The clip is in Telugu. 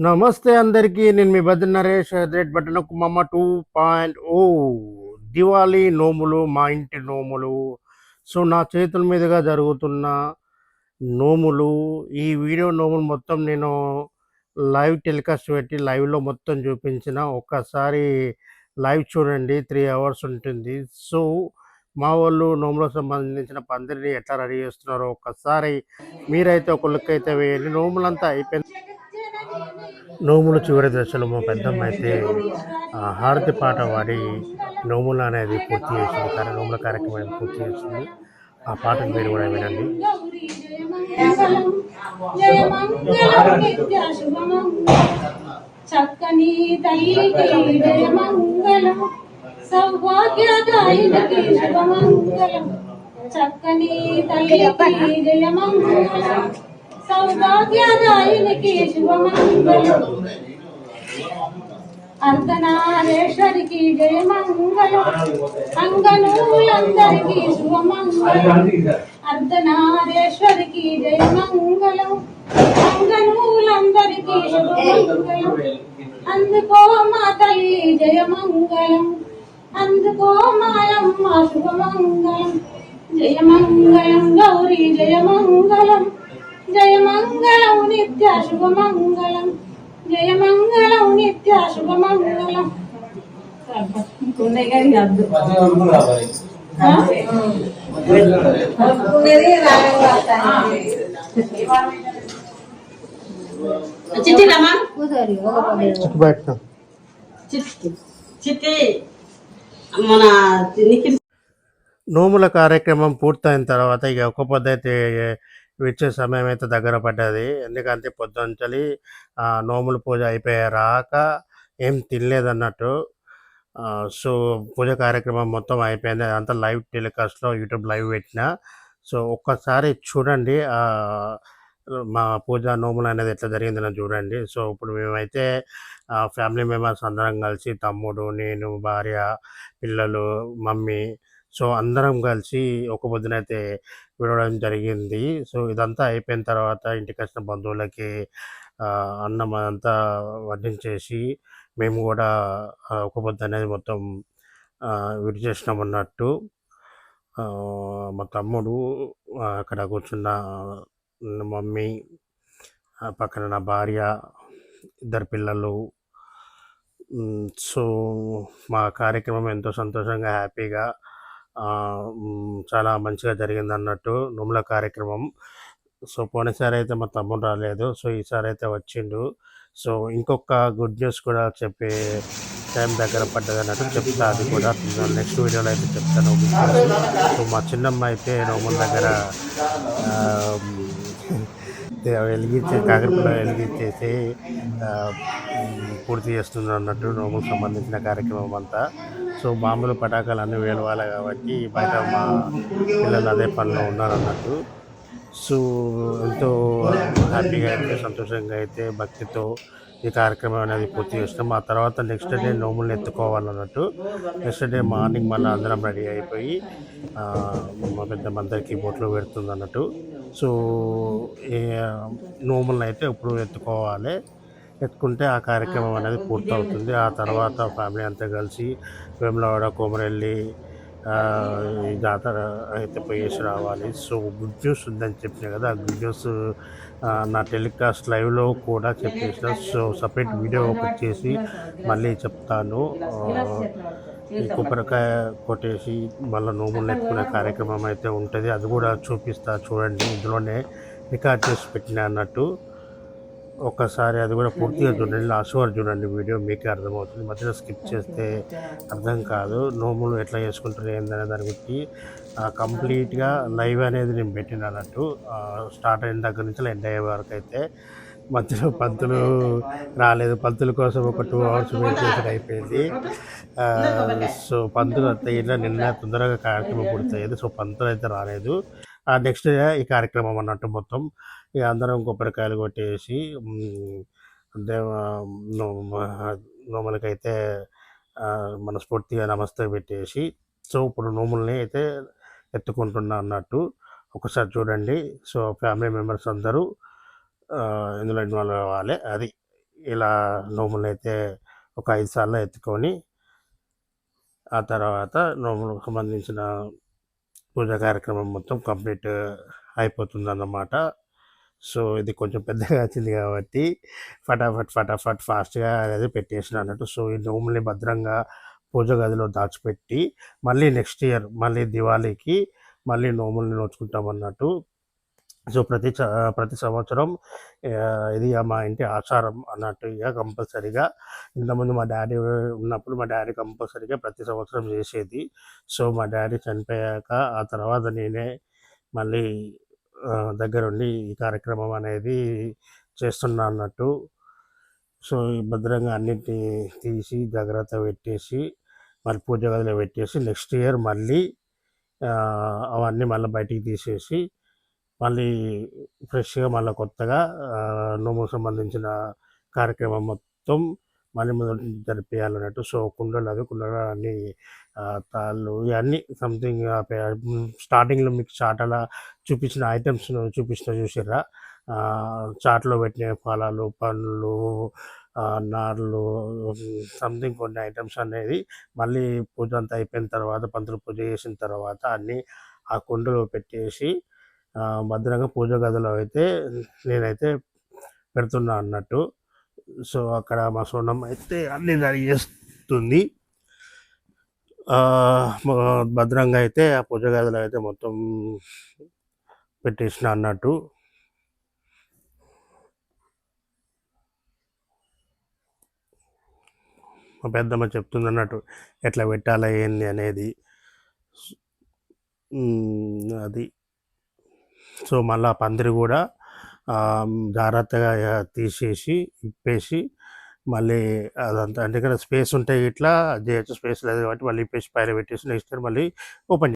నమస్తే అందరికీ. నేను మీ బద్రి నరేష్ రెడ్ బటన్ మమ్మ 2.0 దివాళీ నోములు, మా ఇంటి నోములు. సో నా చేతుల మీదుగా జరుగుతున్న నోములు, ఈ వీడియో నోములు మొత్తం నేను లైవ్ టెలికాస్ట్ పెట్టి లైవ్లో మొత్తం చూపించిన. ఒక్కసారి లైవ్ చూడండి, 3 hours ఉంటుంది. సో మా వాళ్ళు నోములకు సంబంధించిన పందిరిని ఎట్లా రెడీ చేస్తున్నారో ఒక్కసారి మీరైతే ఒక లుక్ అయితే వేయండి. నోములంతా అయిపోయింది. నోములు చివరి దశలో మా పెద్దమ్మ అయితే హారతి పాట పాడి నోములు అనేది పూర్తి చేసింది, నోముల కార్యక్రమాన్ని పూర్తి చేసింది. ఆ పాటను మీరు కూడా వినండి. చక్కని తల్లికి జయమంగళం, సౌభాగ్యదాయినికి శుభమంగళం. చక్కని తల్లికి జయమంగళం, సౌభాగ్యదాయినికి శుభమంగళం. అర్ధనారేశ్వరికి జయమంగళం, అంగనూలందరికీ శుభమంగళం. అర్ధనారేశ్వరికి జయమంగళం, అంగనూలందరికీ శుభమంగళం. అందుకో మా తల్లి జయమంగళం, అందుకో మాయమ్మ శుభమంగళం. జయమంగళం గౌరీ జయమంగళం, జయమంగళం నిత్య శుభమంగళం. జయమంగళం నిత్య శుభమంగళం. నోముల కార్యక్రమం పూర్తయిన తర్వాత ఇక ఒక పొద్దు అయితే వచ్చే సమయం అయితే దగ్గర పడ్డది. ఎందుకంటే పొద్దుంచలి నోముల పూజ అయిపోయాక ఏం తినలేదన్నట్టు. సో పూజ కార్యక్రమం మొత్తం అయిపోయింది. అదంతా లైవ్ టెలికాస్ట్లో యూట్యూబ్ లైవ్ పెట్టిన. సో ఒక్కసారి చూడండి మా పూజ నోములు అనేది ఎట్లా జరిగిందని చూడండి. సో ఇప్పుడు మేమైతే ఫ్యామిలీ మెంబర్స్ అందరం కలిసి, తమ్ముడు, నేను, భార్య, పిల్లలు, మమ్మీ, సో అందరం కలిసి ఒక పొద్దునైతే విడవడం జరిగింది. సో ఇదంతా అయిపోయిన తర్వాత ఇంటికి వచ్చిన బంధువులకి అన్నం అదంతా వడ్డించేసి మేము కూడా ఒక పొద్దు అనేది మొత్తం విడిచేసినాం అన్నట్టు. మా తమ్ముడు అక్కడ కూర్చున్న మమ్మీ, పక్కన నా భార్య, 2 పిల్లలు. సో మా కార్యక్రమం ఎంతో సంతోషంగా, హ్యాపీగా, చాలా మంచిగా జరిగింది అన్నట్టు నోముల కార్యక్రమం. సో పోయినసారి అయితే మా తమ్ముడు రాలేదు, సో ఈసారి అయితే వచ్చిండు. సో ఇంకొక గుడ్ న్యూస్ కూడా చెప్పే టైం దగ్గర పడ్డది అన్నట్టు చెప్తా, అది కూడా నెక్స్ట్ వీడియోలో అయితే చెప్తాను. సో మా చిన్నమ్మ అయితే నోముల దగ్గర వెలిగించే కాకరపుల్ల వెలిగించేసి పూర్తి చేస్తుంది అన్నట్టు నోములకు సంబంధించిన కార్యక్రమం అంతా. సో మామూలు పటాకాలు అన్నీ వేలవాలి కాబట్టి బయట మా పిల్లలు అదే పనిలో ఉన్నారన్నట్టు. సో ఎంతో హ్యాపీగా అయితే, సంతోషంగా అయితే, భక్తితో ఈ కార్యక్రమం అనేది పూర్తి చేసినాం. ఆ తర్వాత నెక్స్ట్ డే నోములను ఎత్తుకోవాలన్నట్టు. నెక్స్ట్ డే మార్నింగ్ మళ్ళీ అందరం రెడీ అయిపోయి మా పెద్దమందరికి బొట్లు పెడుతుంది అన్నట్టు. సో ఈ నోములను అయితే ఇప్పుడు ఎత్తుకోవాలి. ఎత్తుకుంటే ఆ కార్యక్రమం అనేది పూర్తవుతుంది. ఆ తర్వాత ఫ్యామిలీ అంతా కలిసి వేములవాడ, కొమరెల్లి ఈ జాతర అయితే పోయేసి రావాలి. సో గుడ్ న్యూస్ ఉందని చెప్పిన కదా, ఆ గుడ్ న్యూస్ నా టెలికాస్ట్ లైవ్లో కూడా చెప్పేసిన. సో సపరేట్ వీడియో ఒకటి చేసి మళ్ళీ చెప్తాను. ఈ కొబ్బరికాయ కొట్టేసి మళ్ళీ నోములు ఎత్తుకునే కార్యక్రమం అయితే ఉంటుంది, అది కూడా చూపిస్తా చూడండి. ఇందులోనే రికార్డ్ చేసి పెట్టిన అన్నట్టు. ఒక్కసారి అది కూడా పూర్తిగా చూడండి, లాస్ట్ వరకు చూడండి, వీడియో మీకే అర్థమవుతుంది. మధ్యలో స్కిప్ చేస్తే అర్థం కాదు. నోములు ఎట్లా చేసుకుంటారు ఏందనే దాని గురించి కంప్లీట్గా లైవ్ అనేది నేను పెట్టిన అన్నట్టు. స్టార్ట్ అయిన దగ్గర నుంచి ఎండ్ అయ్యే వరకు అయితే. మధ్యలో పంతులు రాలేదు, పంతుల కోసం ఒక 2 hours వెయిట్ చేసి అయిపోయింది. సో పంతులు అంతా ఇలా నిన్న తొందరగా కార్యక్రమం పూర్తయ్యేది. సో పంతులు అయితే రాలేదు. నెక్స్ట్ డే ఈ కార్యక్రమం అన్నట్టు మొత్తం ఇక అందరం కొబ్బరికాయలు కొట్టేసి నోములకైతే మనస్ఫూర్తిగా నమస్తే పెట్టేసి, సో ఇప్పుడు నోముల్ని అయితే ఎత్తుకుంటున్నా అన్నట్టు. ఒకసారి చూడండి. సో ఫ్యామిలీ మెంబర్స్ అందరూ ఇందులో ఇన్వాల్వ్ అవ్వాలి. అది ఇలా నోములు అయితే ఒక 5 సార్లు ఎత్తుకొని ఆ తర్వాత నోములకు సంబంధించిన పూజా కార్యక్రమం మొత్తం కంప్లీట్ అయిపోతుందన్నమాట. సో ఇది కొంచెం పెద్దగా వచ్చింది కాబట్టి ఫటాఫట్ ఫాస్ట్గా అనేది పెట్టేసిన అన్నట్టు. సో ఈ నోముల్ని భద్రంగా పూజ గదిలో దాచిపెట్టి మళ్ళీ నెక్స్ట్ ఇయర్ మళ్ళీ దివాళీకి మళ్ళీ నోముల్ని నోచుకుంటాం అన్నట్టు. సో ప్రతి సంవత్సరం ఇది మా ఇంటి ఆచారం అన్నట్టు. ఇక కంపల్సరీగా ఇంతకుముందు మా డాడీ ఉన్నప్పుడు మా డాడీ కంపల్సరీగా ప్రతి సంవత్సరం చేసేది. సో మా డాడీ చనిపోయాక ఆ తర్వాత నేనే మళ్ళీ దగ్గరుండి ఈ కార్యక్రమం అనేది చేస్తున్నా అన్నట్టు. సో ఈ భద్రంగా అన్నిటినీ తీసి జాగ్రత్త పెట్టేసి మళ్ళీ పూజ గదిలో పెట్టేసి నెక్స్ట్ ఇయర్ మళ్ళీ అవన్నీ మళ్ళీ బయటికి తీసేసి మళ్ళీ ఫ్రెష్గా మళ్ళీ కొత్తగా నోముకు సంబంధించిన కార్యక్రమం మొత్తం మళ్ళీ మొదటి నుంచి జరిపేయాలన్నట్టు. సో కుండలు అన్ని తాళ్ళు ఇవన్నీ సంథింగ్ స్టార్టింగ్లో మీకు చాటలా చూపించిన ఐటమ్స్ను చూసిర్రా. చాట్లో పెట్టిన ఫలాలు, పండ్లు, నార్లు, సంథింగ్ కొన్ని ఐటమ్స్ అనేది మళ్ళీ పూజ అంతా అయిపోయిన తర్వాత పంతులు పూజ చేసిన తర్వాత అన్నీ ఆ కుండలో పెట్టేసి భద్రంగా పూజ గదిలో అయితే నేనైతే పెడుతున్నా అన్నట్టు. సో అక్కడ మా సోనమ్మ అయితే అన్నీ రెడీ చేస్తుంది. భద్రంగా అయితే ఆ పూజ గదిలో అయితే మొత్తం పెట్టేసిన అన్నట్టు. మా పెద్దమ్మ చెప్తుంది అన్నట్టు ఎట్లా పెట్టాలా ఏంది అనేది. అది సో మళ్ళీ ఆ పందిరి కూడా జాగ్రత్తగా తీసేసి ఇప్పేసి మళ్ళీ అదంతా అంటే ఇక్కడ స్పేస్ ఉంటే ఇట్లా చేయొచ్చు, స్పేస్ లేదు కాబట్టి మళ్ళీ ఇప్పేసి పైన పెట్టేసి నెక్స్ట్ ఇయర్ మళ్ళీ ఓపెన్